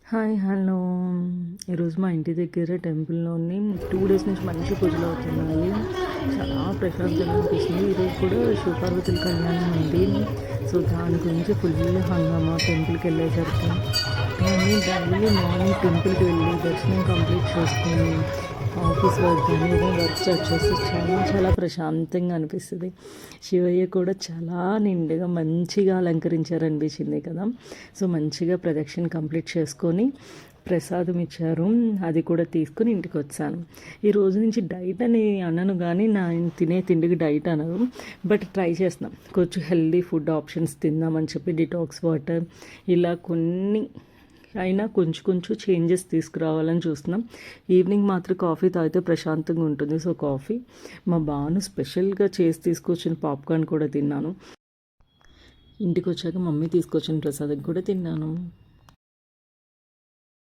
Hi hello. ఈరోజు మా ఇంటి దగ్గర టెంపుల్లోని 2 డేస్ నుంచి మంచి పూజలు అవుతున్నాయి. చాలా ప్రశాంతంగా అనిపిస్తుంది. ఈరోజు కూడా శివపార్వతుల కళ్యాణం ఉంది. సో దాని గురించి ఫుల్ హంగామా టెంపుల్కి వెళ్ళేసరికి. కానీ డైలీ మార్నింగ్ టెంపుల్కి వెళ్ళి దర్శనం కంప్లీట్ చేసుకొని ఆఫీస్ వర్క్ కానీ ఏదో వర్క్ స్టార్ట్ చేస్తే చాలా చాలా ప్రశాంతంగా అనిపిస్తుంది. శివయ్య కూడా చాలా నిండుగా మంచిగా అలంకరించారనిపించింది కదా. సో మంచిగా ప్రదక్షిణ కంప్లీట్ చేసుకొని ప్రసాదం ఇచ్చారు, అది కూడా తీసుకుని ఇంటికి వచ్చాను. ఈ రోజు నుంచి డైట్ అని అనను కానీ నా తినే తిండికి డైట్ అనరు, బట్ ట్రై చేస్తున్నాం కొంచెం హెల్దీ ఫుడ్ ఆప్షన్స్ తిందామని చెప్పి డిటాక్స్ వాటర్ ఇలా కొన్ని అయినా కొంచెం కొంచెం చేంజెస్ తీసుకురావాలని చూస్తున్నాం. ఈవినింగ్ మాత్రం కాఫీ తాగితే ప్రశాంతంగా ఉంటుంది. సో కాఫీ మా బాను స్పెషల్గా చేసి తీసుకొచ్చిన పాప్కార్న్ కూడా తిన్నాను. ఇంటికి వచ్చాక మమ్మీ తీసుకొచ్చిన ప్రసాదం కూడా తిన్నాను.